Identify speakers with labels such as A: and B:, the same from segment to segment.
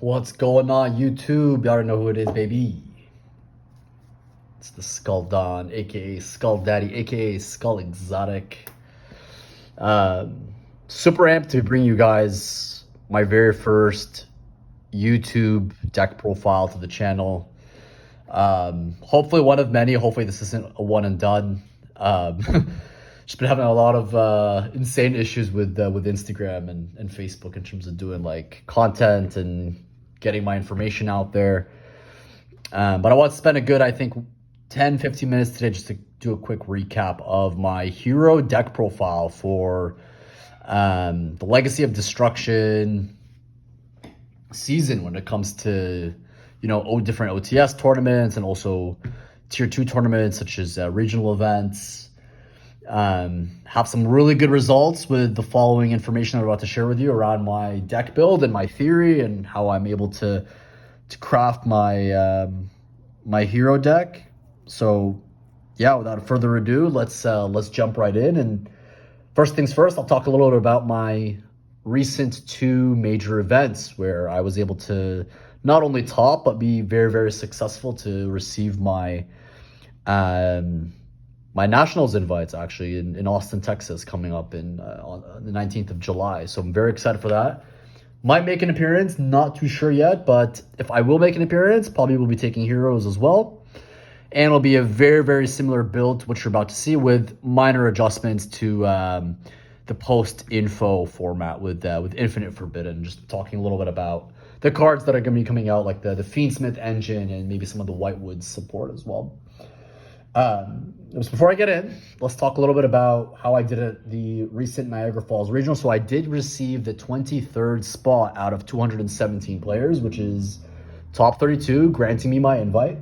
A: What's going on, YouTube? Y'all already know who it is, baby. It's the Skull Don, aka Skull Daddy, aka Skull Exotic. Super amped to bring you guys my very first YouTube deck profile to the channel. Hopefully one of many. Hopefully this isn't a one and done. Just been having a lot of insane issues with Instagram and Facebook in terms of doing like content and getting my information out there. But I want to spend a good, I think, 10-15 minutes today just to do a quick recap of my hero deck profile for the Legacy of Destruction season when it comes to, different OTS tournaments and also tier 2 tournaments such as regional events. Have some really good results with the following information I'm about to share with you around my deck build and my theory and how I'm able to craft my my hero deck. So yeah, without further ado, let's jump right in. And first things first, I'll talk a little bit about my recent 2 major events where I was able to not only top but be very, very successful to receive my my nationals invites actually in Austin, Texas, coming up on the 19th of July. So I'm very excited for that. Might make an appearance, not too sure yet, but if I will make an appearance, probably will be taking heroes as well. And it'll be a very, very similar build to what you're about to see with minor adjustments to the post-info format with Infinite Forbidden. Just talking a little bit about the cards that are going to be coming out, like the Fiendsmith engine and maybe some of the Whitewood support as well. Just before I get in, let's talk a little bit about how I did at the recent Niagara Falls Regional. So I did receive the 23rd spot out of 217 players, which is top 32, granting me my invite.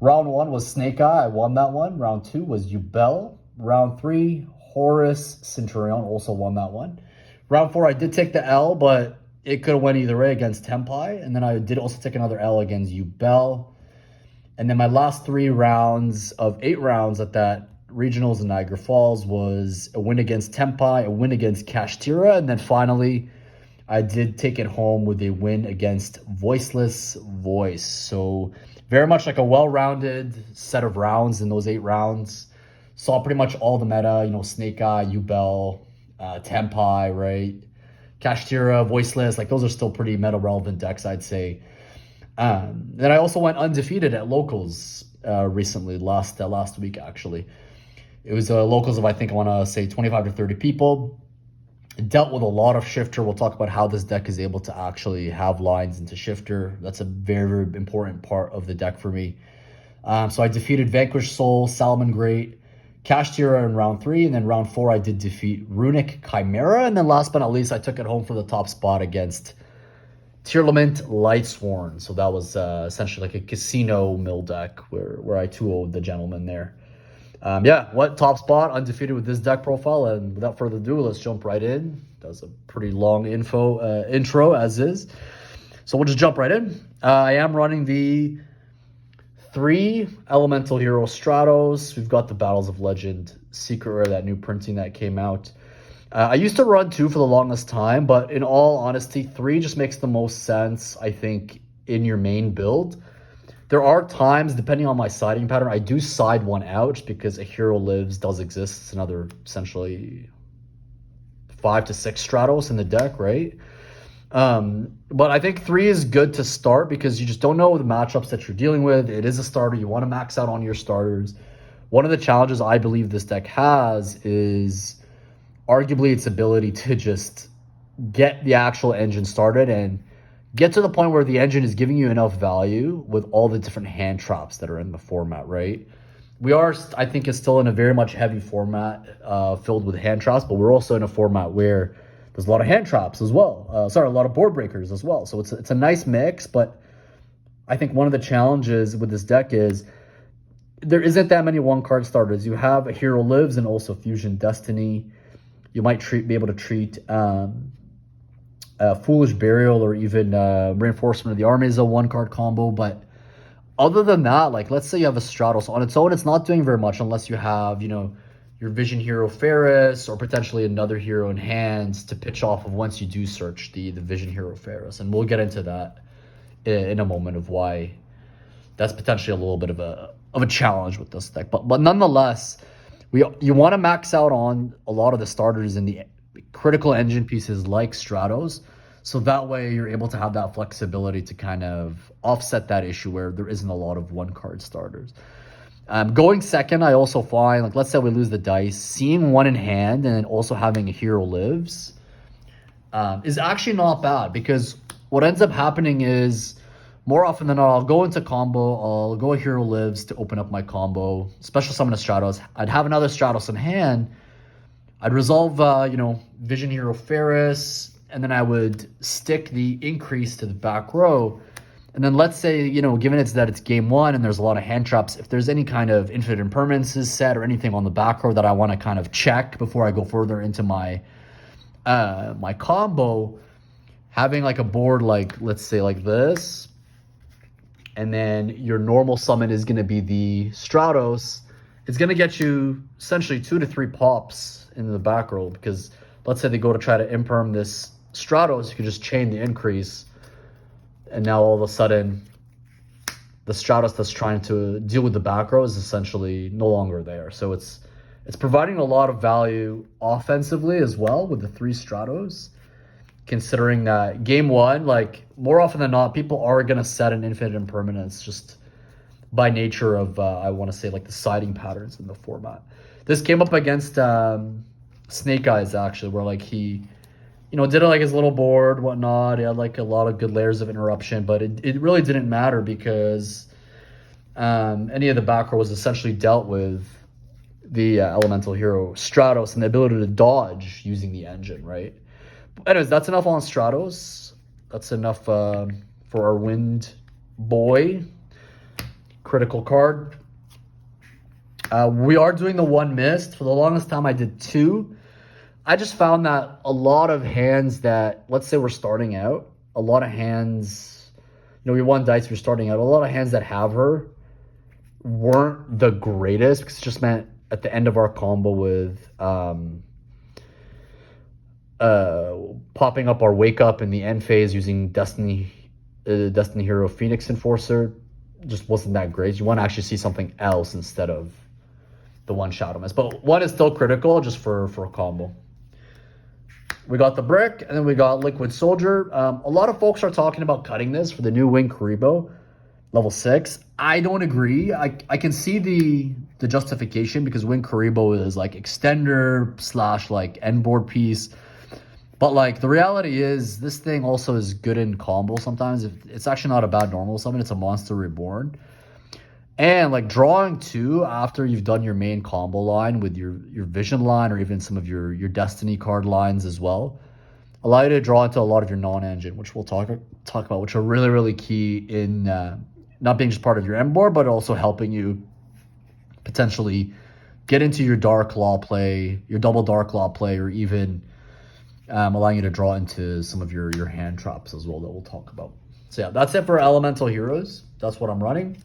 A: Round 1 was Snake Eye. I won that one. Round 2 was Yubel. Round 3, Horus, Centurion, also won that one. Round 4, I did take the L, but it could have went either way against Tenpai. And then I did also take another L against Yubel. And then my last 3 rounds of 8 rounds at that regionals in Niagara Falls was a win against Tenpai, a win against Kashtira, and then finally I did take it home with a win against Voiceless Voice. So very much like a well-rounded set of rounds in those 8 rounds. Saw pretty much all the meta, Snake Eye, Yubel, Tenpai, right? Kashtira, Voiceless, like those are still pretty meta-relevant decks, I'd say. Then I also went undefeated at locals recently, last week actually. It was locals of, I think I want to say 25 to 30 people. Dealt with a lot of shifter. We'll talk about how this deck is able to actually have lines into shifter. That's a very, very important part of the deck for me. So I defeated Vanquish Soul, Salamangreat, Kashtira in round 3, and then round 4 I did defeat Runick, Chimera, and then last but not least I took it home for the top spot against Tearlament Lightsworns. So that was essentially like a casino mill deck where I 2-0'd the gentleman there. Yeah, what top spot, undefeated with this deck profile. And without further ado, let's jump right in. That was a pretty long intro as is. So we'll just jump right in. I am running the 3 Elemental Hero Stratos. We've got the Battles of Legend Secret Rare, that new printing that came out. I used to run 2 for the longest time, but in all honesty, 3 just makes the most sense, I think, in your main build. There are times, depending on my siding pattern, I do side 1 out just because a Hero Lives does exist. It's another, essentially, 5 to 6 Stratos in the deck, right? But I think 3 is good to start because you just don't know the matchups that you're dealing with. It is a starter. You want to max out on your starters. One of the challenges I believe this deck has is arguably its ability to just get the actual engine started and get to the point where the engine is giving you enough value with all the different hand traps that are in the format, right? We are, I think, is still in a very much heavy format filled with hand traps, but we're also in a format where there's a lot of hand traps as well. A lot of board breakers as well. So it's a nice mix, but I think one of the challenges with this deck is there isn't that many 1-card starters. You have a Hero Lives and also Fusion Destiny. You might be able to treat Foolish Burial or even Reinforcement of the Army as a 1-card combo. But other than that, like let's say you have a Stratos on its own, it's not doing very much unless you have, your your Vision Hero Ferris, or potentially another hero in hands to pitch off of once you do search the Vision Hero Ferris. And we'll get into that in a moment of why that's potentially a little bit of a challenge with this deck. But nonetheless, you want to max out on a lot of the starters in the critical engine pieces like Stratos, so that way you're able to have that flexibility to kind of offset that issue where there isn't a lot of one-card starters. Going second, I also find, like, let's say we lose the dice, seeing one in hand and then also having a hero lives is actually not bad, because what ends up happening is, more often than not, I'll go into combo, I'll go a hero lives to open up my combo, special summon a Stratos, I'd have another Stratos in hand, I'd resolve, Vision Hero Ferris, and then I would stick the increase to the back row. And then let's say, given that it's game one and there's a lot of hand traps, if there's any kind of infinite impermanences set or anything on the back row that I want to kind of check before I go further into my my combo, having like a board like, let's say like this, and then your normal summon is going to be the Stratos, it's going to get you essentially 2 to 3 pops in the back row, because let's say they go to try to imperm this Stratos, you can just chain the increase, and now all of a sudden the Stratos that's trying to deal with the back row is essentially no longer there. So it's providing a lot of value offensively as well with the 3 Stratos, considering that game one, like, more often than not, people are going to set an infinite impermanence just by nature of, I want to say, like, the siding patterns in the format. This came up against Snake Eyes, actually, where, like, he did it like his little board, whatnot. He had like a lot of good layers of interruption, but it really didn't matter, because any of the back row was essentially dealt with the elemental hero Stratos and the ability to dodge using the engine, right? Anyways, that's enough on Stratos. That's enough for our wind boy. Critical card. We are doing the one missed. For the longest time, I did 2. I just found that a lot of hands that, let's say we're starting out, a lot of hands, we won dice, we're starting out, a lot of hands that have her weren't the greatest, because it just meant at the end of our combo with popping up our wake up in the end phase using Destiny Hero Phoenix Enforcer just wasn't that great. You want to actually see something else instead of the one Shadow Mist. But one is still critical just for a combo. We got the brick, and then we got Liquid Soldier. A lot of folks are talking about cutting this for the new Wing Karibo, level 6. I don't agree. I can see the justification, because Wing Karibo is like extender / like end board piece. But like the reality is, this thing also is good in combo sometimes. It's actually not a bad normal summon. It's a Monster Reborn. And like drawing 2 after you've done your main combo line with your vision line, or even some of your destiny card lines as well, allow you to draw into a lot of your non-engine, which we'll talk about, which are really, really key in not being just part of your end board, but also helping you potentially get into your Dark Law play, your double Dark Law play, or even allowing you to draw into some of your hand traps as well that we'll talk about. So yeah, that's it for elemental heroes. That's what I'm running.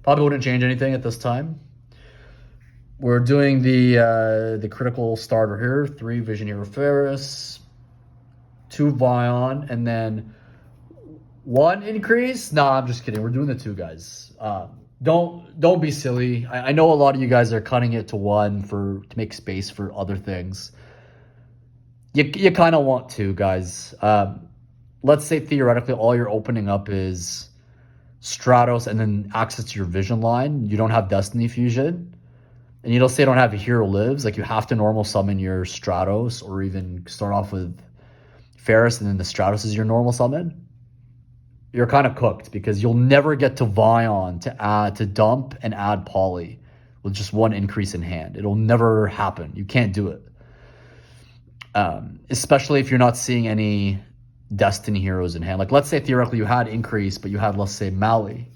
A: Probably wouldn't change anything at this time. We're doing the critical starter here. 3 Vision Hero Ferris, 2 Vion, and then 1 increase. Nah, I'm just kidding. We're doing the 2, guys. Don't be silly. I know a lot of you guys are cutting it to 1 to make space for other things. You kind of want to, guys. Let's say theoretically all you're opening up is Stratos and then access to your vision line. You don't have Destiny Fusion, and you don't have a hero lives. Like, you have to normal summon your Stratos, or even start off with Ferris and then the Stratos is your normal summon. You're kind of cooked, because you'll never get to Vion to dump and add Poly with just 1 increase in hand. It'll never happen. You can't do it. Especially if you're not seeing any Destiny heroes in hand. Like, let's say theoretically you had increase, but you had, let's say, Mali.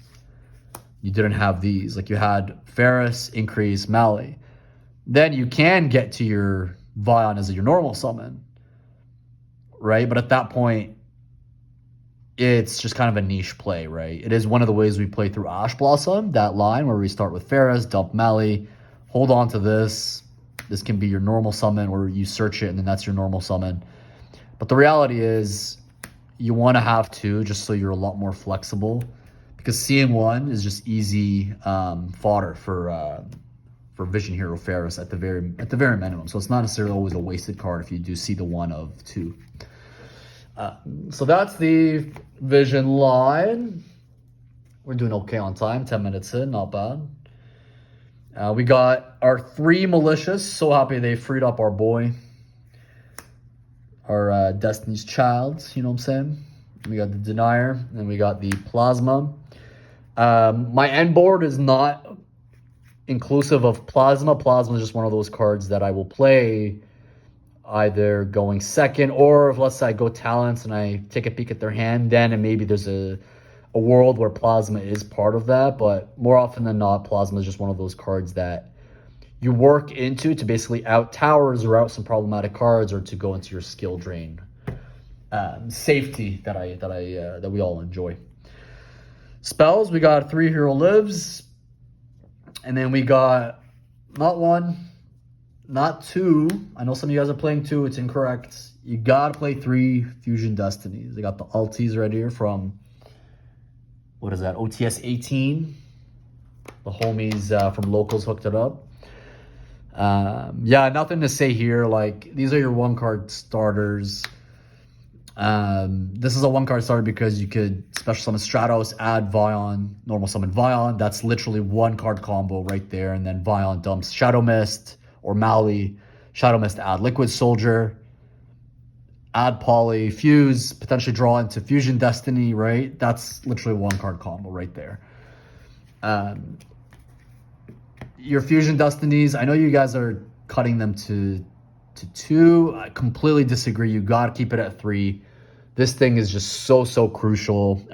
A: You didn't have these. Like, you had Ferris, increase, Mali. Then you can get to your Vion as your normal summon, right? But at that point, it's just kind of a niche play, right? It is one of the ways we play through Ash Blossom, that line where we start with Ferris, dump Mali, hold on to this, This can be your normal summon, or you search it and then that's your normal summon. But the reality is you want to have 2 just so you're a lot more flexible, because seeing 1 is just easy fodder for Vision Hero Ferris at the very minimum. So it's not necessarily always a wasted card if you do see the 1 of 2. So that's the Vision line. We're doing okay on time, 10 minutes in, not bad. We got our 3 malicious. So happy they freed up our boy. Our Destiny's Child, you know what I'm saying? We got the Denier, and we got the Plasma. My end board is not inclusive of Plasma. Plasma is just one of those cards that I will play either going second, or if let's say I go talents and I take a peek at their hand, then and maybe there's a world where Plasma is part of that. But more often than not, Plasma is just one of those cards that you work into to basically out towers or out some problematic cards, or to go into your skill drain safety that we all enjoy. Spells, we got 3 Hero Lives, and then we got not 1, not 2. I know some of you guys are playing 2. It's incorrect. You gotta play 3 Fusion Destinies. They got the Altis right here from, what is that, OTS 18. The homies from Locals hooked it up. Yeah, nothing to say here. Like, these are your 1-card starters. This is a 1-card starter because you could special summon Stratos, add Vion, normal summon Vion. That's literally 1-card combo right there. And then Vion dumps Shadow Mist or Mali. Shadow Mist, add Liquid Soldier, add Poly, fuse, potentially draw into Fusion Destiny, right? That's literally 1-card combo right there. Your Fusion Destinies, I know you guys are cutting them to 2. I completely disagree. You got to keep it at 3. This thing is just so crucial.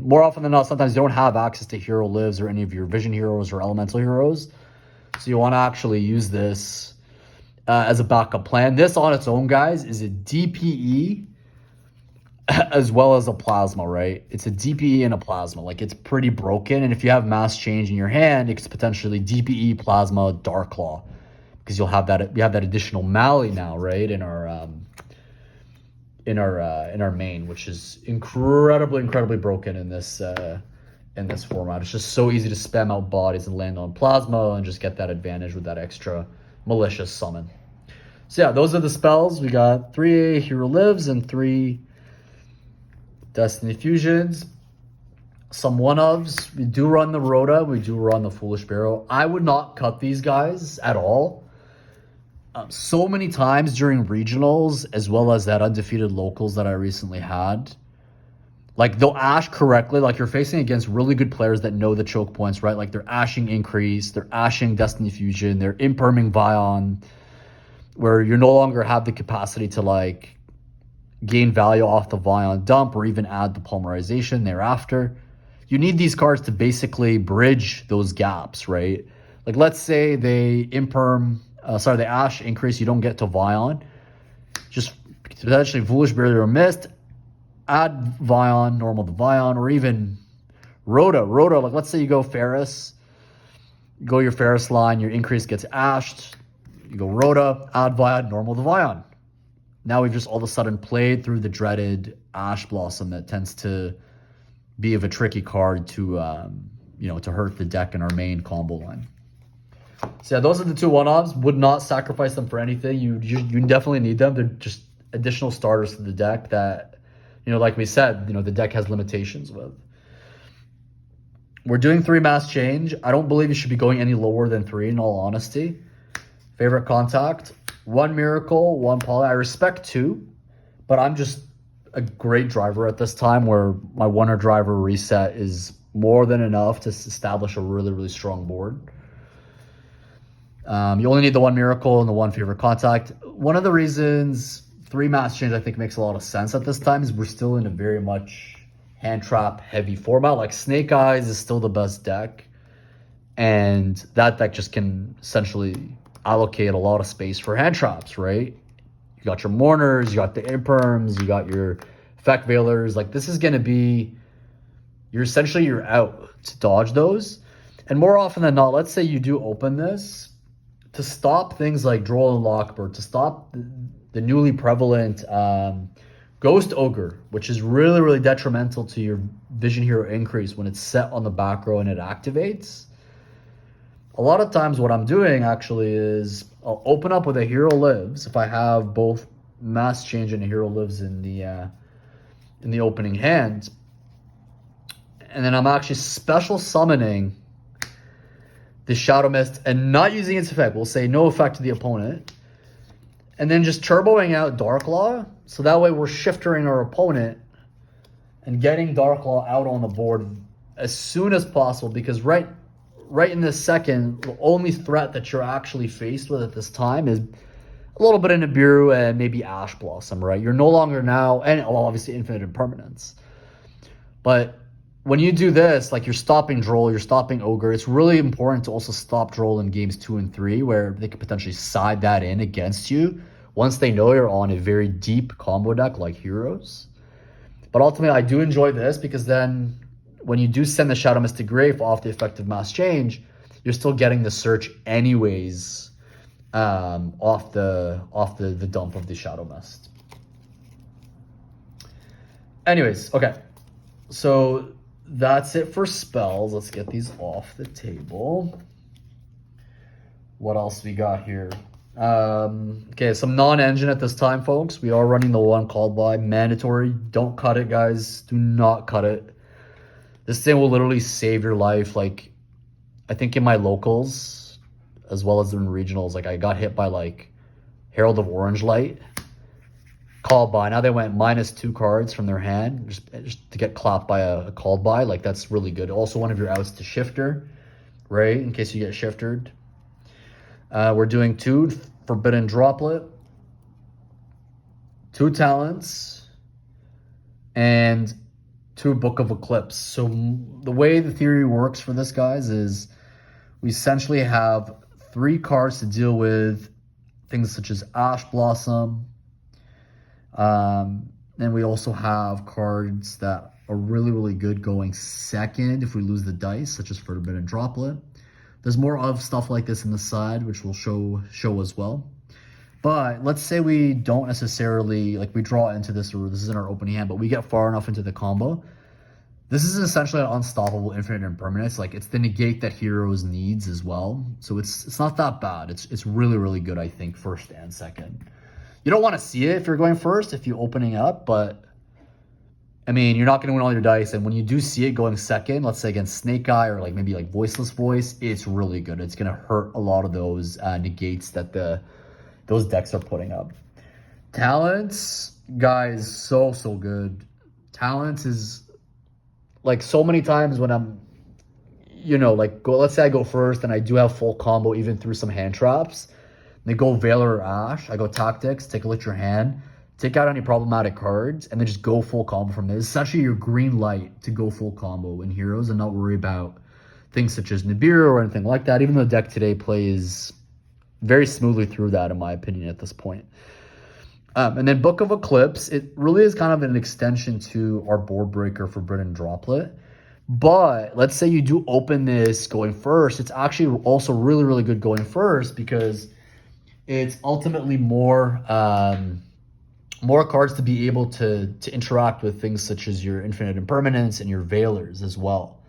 A: More often than not, sometimes you don't have access to Hero Lives or any of your Vision Heroes or Elemental Heroes. So you want to actually use this as a backup plan. This on its own, guys, is a DPE as well as a Plasma, right? It's a DPE and a Plasma. Like, it's pretty broken. And if you have Mass Change in your hand, it's potentially DPE, Plasma, Dark Claw, because you'll have that. We have that additional Mali now, right, in our main, which is incredibly broken in this format. It's just so easy to spam out bodies and land on Plasma and just get that advantage with that extra malicious summon. So yeah, those are the spells. We got 3 Hero Lives and 3 Destiny Fusions. Some 1-ofs. We do run the Rhoda. We do run the Foolish Barrow. I would not cut these guys at all. So many times during regionals, as well as that undefeated locals that I recently had, like, they'll ash correctly. Like, you're facing against really good players that know the choke points, right? Like, they're ashing Increase, they're ashing Destiny Fusion, they're imperming Vion, where you no longer have the capacity to, like, gain value off the Vion dump or even add the polymerization thereafter. You need these cards to basically bridge those gaps, right? Like, let's say they they ash Increase, you don't get to Vion. Just potentially Foolish Barrier or Mist, add Vion, normal to Vion, or even Rhoda. Like, let's say you go Ferris, you go your Ferris line, your Increase gets ashed, you go Rhoda, add Vion, normal to Vion. Now we've just all of a sudden played through the dreaded Ash Blossom that tends to be of a tricky card to, to hurt the deck in our main combo line. So yeah, those are the 2 1-offs. Would not sacrifice them for anything. You definitely need them. They're just additional starters to the deck that, like we said, the deck has limitations with. We're doing 3 Mass Change. I don't believe you should be going any lower than 3, in all honesty. Favorite Contact, 1 Miracle, 1 Poly. I respect 2, but I'm just a great driver at this time where my Wonder Driver reset is more than enough to establish a really strong board. You only need the 1 Miracle and the 1 Favorite Contact. One of the reasons 3 Mass Change, I think, makes a lot of sense at this time is we're still in a very much hand trap heavy format. Like, Snake Eyes is still the best deck, and that deck just can essentially allocate a lot of space for hand traps, right? You got your Mourners, you got the Imperms, you got your Effect Veilers. Like, this is going to be you're out to dodge those. And more often than not, let's say you do open this to stop things like Droll and Lockbird, to stop the newly prevalent Ghost Ogre, which is really, really detrimental to your Vision Hero increase when it's set on the back row and it activates. A lot of times what I'm doing actually is I'll open up with a Hero Lives if I have both Mass Change and a Hero Lives in the opening hand. And then I'm actually special summoning the Shadow Mist and not using its effect. We'll say no effect to the opponent. And then just turboing out Darklaw. So that way we're shiftering our opponent and getting Darklaw out on the board as soon as possible. Because right in this second, the only threat that you're actually faced with at this time is a little bit of Nibiru and maybe Ash Blossom, right? You're no longer now, and well, obviously Infinite Impermanence. But when you do this, like you're stopping Droll, you're stopping Ogre, it's really important to also stop Droll in games 2 and 3 where they could potentially side that in against you once they know you're on a very deep combo deck like Heroes. But ultimately, I do enjoy this because then when you do send the Shadow Mist to Grave off the effective Mass Change, you're still getting the search anyways off the dump of the Shadow Mist. Anyways, okay. So that's it for spells. Let's get these off the table. What else we got here? Okay, some non-engine at this time, folks. We are running the one called by. Mandatory. Don't cut it, guys. Do not cut it. This thing will literally save your life. Like, I think in my locals, as well as in regionals, like I got hit by like Herald of Orange Light. Called by. Now they went -2 cards from their hand just to get clapped by a called by. Like, that's really good. Also, one of your outs to Shifter, right? In case you get shifted. We're doing 2 Forbidden Droplet, 2 Talents, and 2 Book of Eclipse. So the way the theory works for this, guys, is we essentially have 3 cards to deal with things such as Ash Blossom. Then we also have cards that are really, really good going second if we lose the dice, such as Forbidden Droplet. There's more of stuff like this in the side, which we'll show as well. But let's say we don't necessarily, like we draw into this, or this is in our opening hand, but we get far enough into the combo. This is essentially an unstoppable Infinite Impermanence. Like, it's the negate that Heroes needs as well. So it's not that bad. It's really, really good, I think, first and second. You don't want to see it if you're going first, if you're opening up, but I mean, you're not going to win all your dice. And when you do see it going second, let's say against Snake Eye or like maybe like Voiceless Voice, it's really good. It's going to hurt a lot of those negates that those decks are putting up. Talents, guys, so good. Talents is like so many times when I'm, like let's say I go first and I do have full combo even through some hand traps. They go Valor or Ash. I go Tactics, take a look at your hand, take out any problematic cards, and then just go full combo from there. It's essentially your green light to go full combo in Heroes and not worry about things such as Nibiru or anything like that, even though the deck today plays very smoothly through that, in my opinion, at this point. And then Book of Eclipse, it really is kind of an extension to our board breaker for Forbidden Droplet. But let's say you do open this going first. It's actually also really, really good going first because it's ultimately more cards to be able to interact with things such as your Infinite Impermanence and your Veilers as well,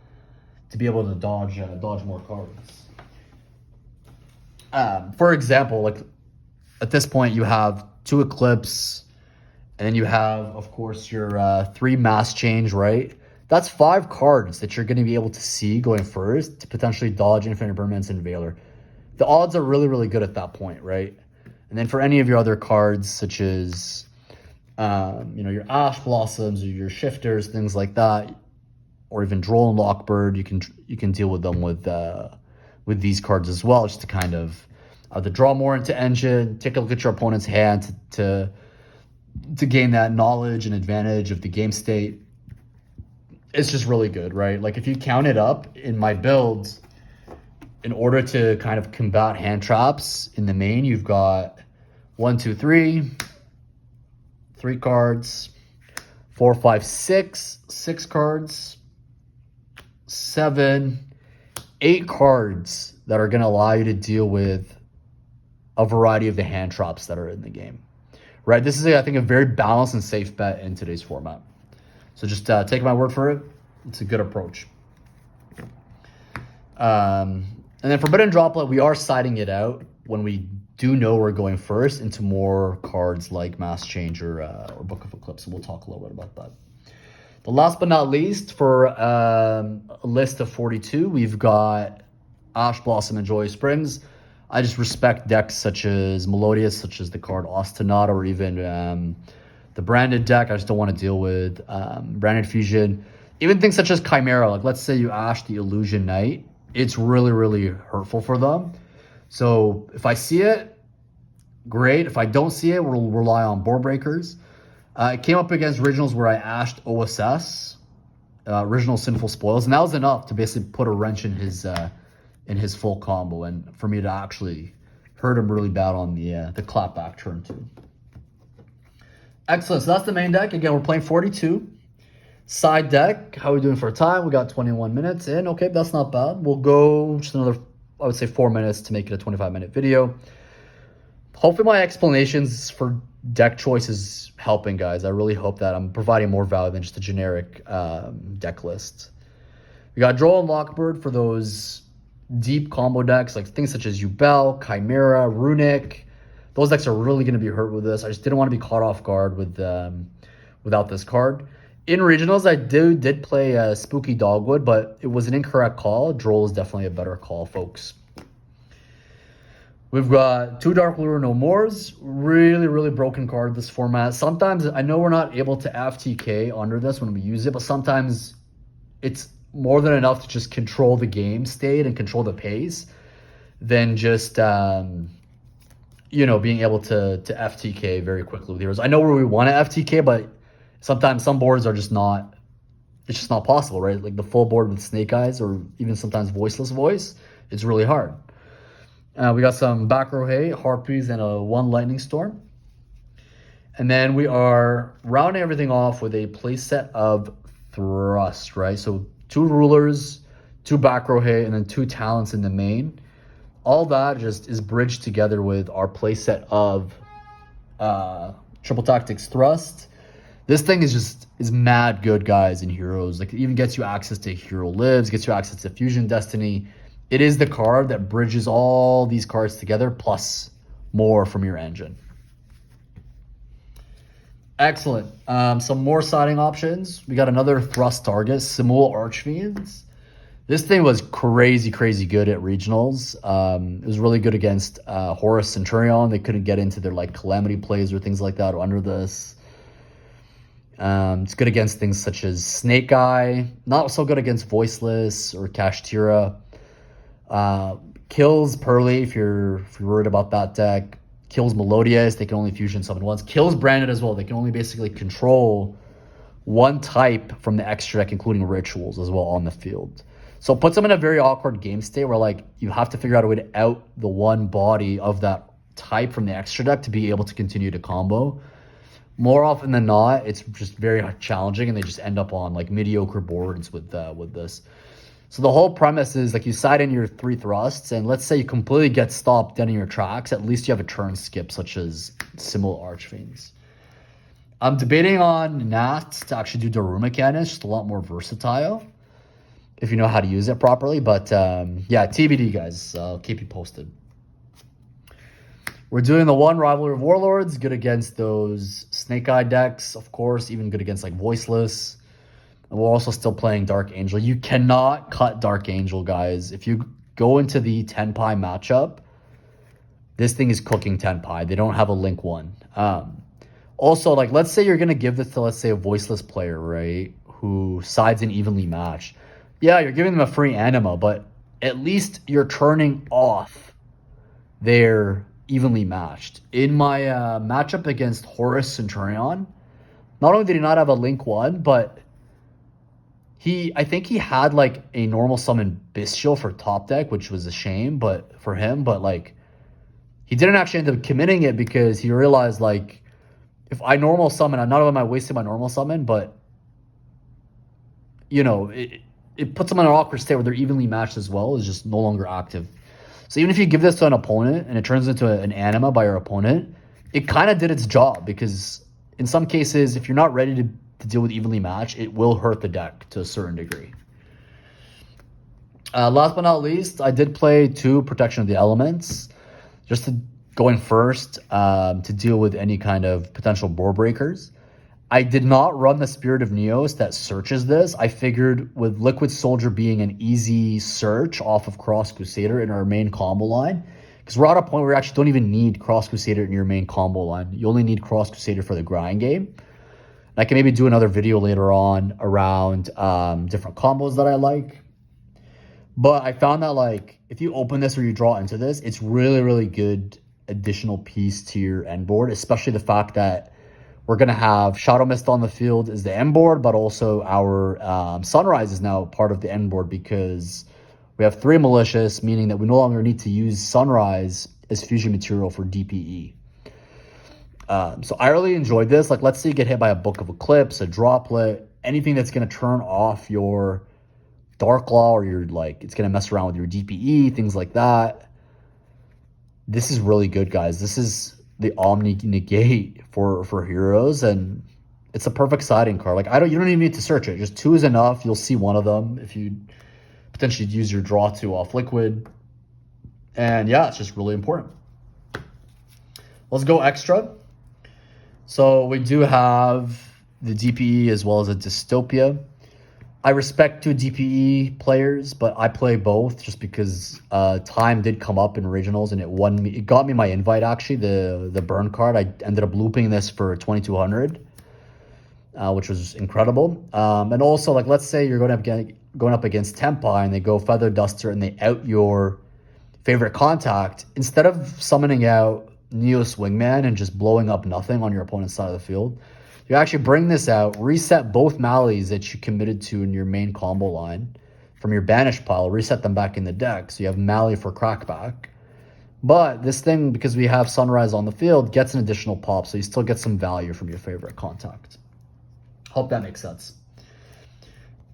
A: to be able to dodge more cards. For example, like at this point you have 2 Eclipse, and then you have, of course, your 3 Mass Change, right? That's 5 cards that you're going to be able to see going first to potentially dodge Infinite Impermanence and Veiler. The odds are really, really good at that point, right? And then for any of your other cards, such as, your Ash Blossoms or your Shifters, things like that, or even Droll and Lockbird, you can deal with them with these cards as well, just to kind of either draw more into engine, take a look at your opponent's hand to gain that knowledge and advantage of the game state. It's just really good, right? Like if you count it up in my builds, in order to kind of combat hand traps in the main, you've got 1, 2, 3 cards, 4, 5, 6 cards, 7, 8 cards that are going to allow you to deal with a variety of the hand traps that are in the game. Right? This is, I think, a very balanced and safe bet in today's format. So just take my word for it. It's a good approach. And then Forbidden Droplet, we are siding it out when we do know we're going first into more cards like Mass Changer or Book of Eclipse. So we'll talk a little bit about that. The last but not least, for a list of 42, we've got Ash Blossom and Joy Springs. I just respect decks such as Melodious, such as the card Ostinata, or even the branded deck. I just don't want to deal with branded fusion. Even things such as Chimera, like let's say you Ash the Illusion Knight, it's really, really hurtful for them. So if I see it, great. If I don't see it, we'll rely on board breakers. It came up against originals where I ashed OSS, original Sinful Spoils, and that was enough to basically put a wrench in his full combo, and for me to actually hurt him really bad on the clapback turn too. Excellent. So that's the main deck. Again, we're playing 42. Side deck. How are we doing for time? We got 21 minutes in. Okay, that's not bad. We'll go just another, I would say, 4 minutes to make it a 25-minute video. Hopefully my explanations for deck choice is helping, guys. I really hope that I'm providing more value than just a generic deck list. We got Droll and Lockbird for those deep combo decks, like things such as Yubel, Chimera, Runick. Those decks are really going to be hurt with this. I just didn't want to be caught off guard with without this card. In regionals, I did play Spooky Dogwood, but it was an incorrect call. Droll is definitely a better call, folks. We've got 2 Dark Lure No Mores. Really, really broken card this format. Sometimes, I know we're not able to FTK under this when we use it, but sometimes it's more than enough to just control the game state and control the pace than just, you know, being able to FTK very quickly with heroes. I know where we want to FTK, but sometimes some boards are just not, it's just not possible, right? Like the full board with Snake Eyes or even sometimes Voiceless Voice, it's really hard. We got some back row hay, Harpies, and a 1 Lightning Storm. And then we are rounding everything off with a playset of Thrust, right? So 2 Rulers, 2 back row hay, and then 2 Talents in the main. All that just is bridged together with our playset of Triple Tactics Thrust. This thing is mad good, guys, in Heroes. Like, it even gets you access to Hero Lives, gets you access to Fusion Destiny. It is the card that bridges all these cards together, plus more from your engine. Excellent. Some more siding options. We got another Thrust target, Simul Archfiends. This thing was crazy, crazy good at regionals. It was really good against Horus Centurion. They couldn't get into their like Calamity plays or things like that under this. It's good against things such as Snake Eye. Not so good against Voiceless or Kashtira. Kills Pearly if you're worried about that deck. Kills Melodious. They can only fusion summon once. Kills Branded as well. They can only basically control 1 type from the extra deck, including rituals as well on the field. So it puts them in a very awkward game state where like you have to figure out a way to out the 1 body of that type from the extra deck to be able to continue to combo. More often than not, it's just very challenging, and they just end up on like mediocre boards with this. So the whole premise is like you side in your 3 thrusts, and let's say you completely get stopped dead in your tracks, at least you have a turn skip, such as Simul Archfiends. I'm debating on Nat to actually do Daru mechanics, just a lot more versatile, if you know how to use it properly. But yeah, TBD, guys. I'll keep you posted. We're doing the 1 Rivalry of Warlords, good against those Snake Eye decks, of course, even good against like Voiceless. And we're also still playing Dark Angel. You cannot cut Dark Angel, guys. If you go into the tenpai matchup, this thing is cooking tenpai. They don't have a link 1. Also, like, let's say you're going to give this to, let's say, a Voiceless player, right, who sides in evenly matched. Yeah, you're giving them a free anima, but at least you're turning off their evenly matched. In my matchup against Horus Centurion, not only did he not have a link 1, but I think he had like a normal summon Bestial for top deck, which was a shame, but for him, but like he didn't actually end up committing it because he realized like if I normal summon, I'm not only wasting my normal summon, but you know, it puts them in an awkward state where they're evenly matched as well, is just no longer active. So even if you give this to an opponent and it turns into an anima by your opponent, it kind of did its job, because in some cases, if you're not ready to deal with evenly matched, it will hurt the deck to a certain degree. Last but not least, I did play 2 Protection of the Elements, just to go in first to deal with any kind of potential board breakers. I did not run the Spirit of Neos that searches this. I figured with Liquid Soldier being an easy search off of Cross Crusader in our main combo line, because we're at a point where you actually don't even need Cross Crusader in your main combo line. You only need Cross Crusader for the grind game. And I can maybe do another video later on around different combos that I like. But I found that, like, if you open this or you draw into this, it's really, really good additional piece to your end board, especially the fact that we're going to have Shadow Mist on the field as the end board, but also our Sunrise is now part of the end board, because we have 3 Malicious, meaning that we no longer need to use Sunrise as fusion material for DPE. So I really enjoyed this. Like, let's say you get hit by a Book of Eclipse, a Droplet, anything that's going to turn off your Dark Law, or your, like, it's going to mess around with your DPE, things like that. This is really good, guys. This is the Omni Negate for heroes, and it's a perfect siding card. Like, you don't even need to search it. Just 2 is enough. You'll see one of them if you potentially use your draw 2 off liquid. And yeah, it's just really important. Let's go extra. So we do have the DPE as well as a Dystopia. I respect 2 DPE players, but I play both just because time did come up in regionals and it got me my invite, actually, the burn card. I ended up looping this for 2200, which was incredible. And also, like, let's say you're going up against Tenpai and they go Feather Duster and they out your favorite contact. Instead of summoning out Neo Swingman and just blowing up nothing on your opponent's side of the field, you actually bring this out, reset both Malleys that you committed to in your main combo line from your banish pile, reset them back in the deck, so you have Malley for crackback. But this thing, because we have Sunrise on the field, gets an additional pop, so you still get some value from your favorite contact. Hope that makes sense.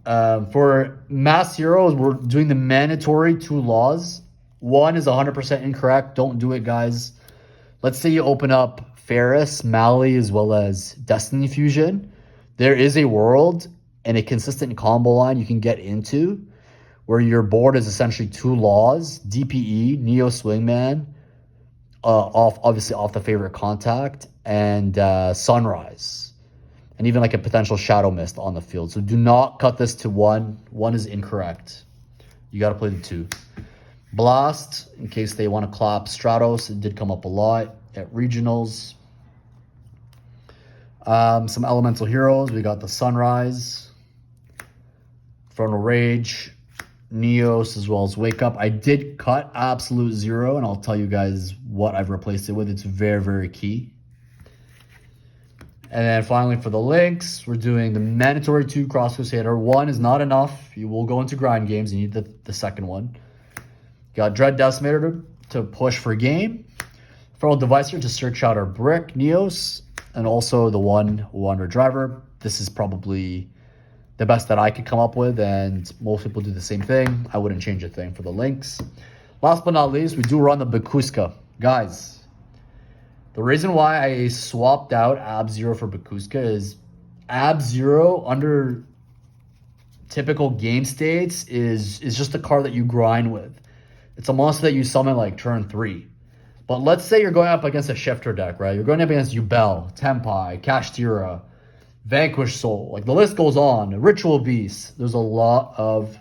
A: For Mass Heroes, we're doing the mandatory 2 laws. 1 is 100% incorrect. Don't do it, guys. Let's say you open up Ferris, Malley, as well as Destiny Fusion. There is a world and a consistent combo line you can get into where your board is essentially 2 laws, DPE, Neo Swingman, obviously off the favorite contact, and Sunrise, and even like a potential Shadow Mist on the field. So do not cut this to 1. 1 is incorrect. You got to play the 2. Blast, in case they want to clap Stratos, it did come up a lot at regionals. Some elemental heroes. We got the Sunrise, Frontal Rage, Neos, as well as Wake Up. I did cut Absolute Zero, and I'll tell you guys what I've replaced it with. It's very, very key. And then finally for the links, we're doing the mandatory 2 Cross Crusader. 1 is not enough. You will go into grind games. You need the second one. Got Dread Decimator to push for game. Feral Devicer to search out our Brick Neos. And also the 1 Wonder Driver. This is probably the best that I could come up with, and most people do the same thing. I wouldn't change a thing for the links. Last but not least, we do run the Bakuska. Guys, the reason why I swapped out Ab-Zero for Bakuska is Ab-Zero under typical game states is just a card that you grind with. It's a monster that you summon like turn 3. But let's say you're going up against a shifter deck, right? You're going up against Yubel, Tenpai, Kashtira, Vanquish Soul. Like, the list goes on. Ritual Beast. There's a lot of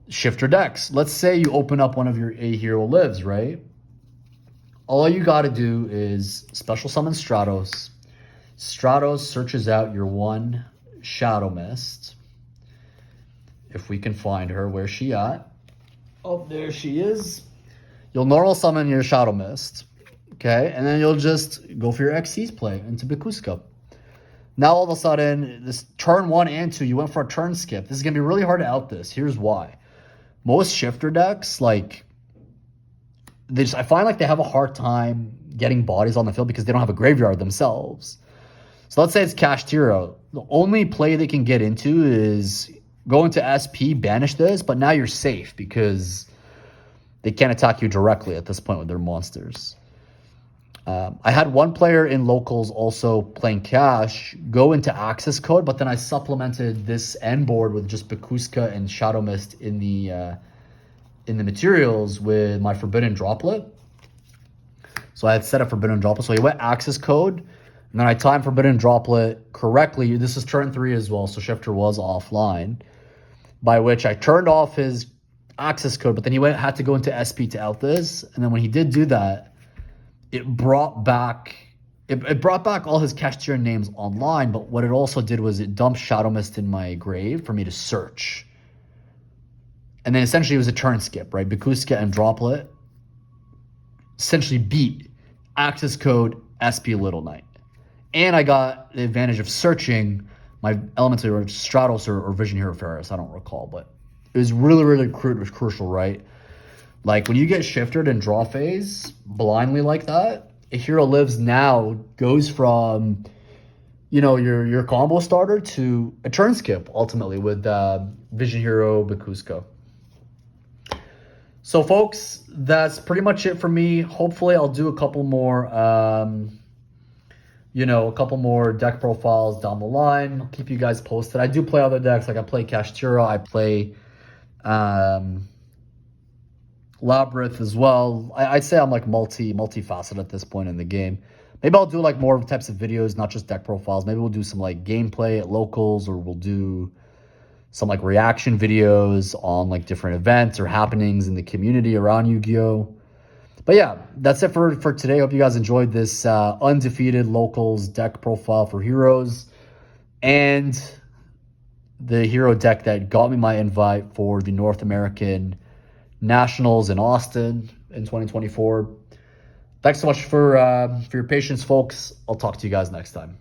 A: shifter decks. Let's say you open up one of your A Hero Lives, right? All you got to do is special summon Stratos. Stratos searches out your 1 Shadow Mist. If we can find her, where's she at? Oh, there she is. You'll normal summon your Shadow Mist. Okay, and then you'll just go for your Xyz play into Bakuska. Now all of a sudden, this turn 1 and 2, you went for a turn skip. This is going to be really hard to out this. Here's why. Most shifter decks, like, I find like they have a hard time getting bodies on the field because they don't have a graveyard themselves. So let's say it's Kashtira. The only play they can get into is go into SP, banish this, but now you're safe because they can't attack you directly at this point with their monsters. I had one player in locals also playing cash go into access code, but then I supplemented this end board with just Bakuska and Shadow Mist in the materials with my Forbidden Droplet. So I had set up Forbidden Droplet. So he went access code, and then I timed Forbidden Droplet correctly. This is turn 3 as well, so Shifter was offline, by which I turned off his access code, but then he had to go into SP to out this, and then when he did do that, it brought back all his Kashtira names online, but what it also did was it dumped Shadow Mist in my grave for me to search. And then essentially it was a turn skip, right? Bakuska and Droplet essentially beat access code SP Little Knight. And I got the advantage of searching my Elemental or Stratos or Vision Hero Horus, I don't recall, but it was really, really crucial, right? Like, when you get shifted in draw phase blindly like that, a hero lives now goes from, you know, your combo starter to a turn skip, ultimately, with Vision Hero Bakuska. So, folks, that's pretty much it for me. Hopefully, I'll do a couple more, a couple more deck profiles down the line. I'll keep you guys posted. I do play other decks. Like, I play Kashtira. I play Labyrinth as well. I'd say I'm like multifaceted at this point in the game. Maybe I'll do like more types of videos, not just deck profiles. Maybe we'll do some like gameplay at locals, or we'll do some like reaction videos on like different events or happenings in the community around Yu-Gi-Oh! But yeah, that's it for today. Hope you guys enjoyed this Undefeated locals deck profile for heroes, and the hero deck that got me my invite for the North American Nationals in Austin in 2024. Thanks so much for your patience, folks. I'll talk to you guys next time.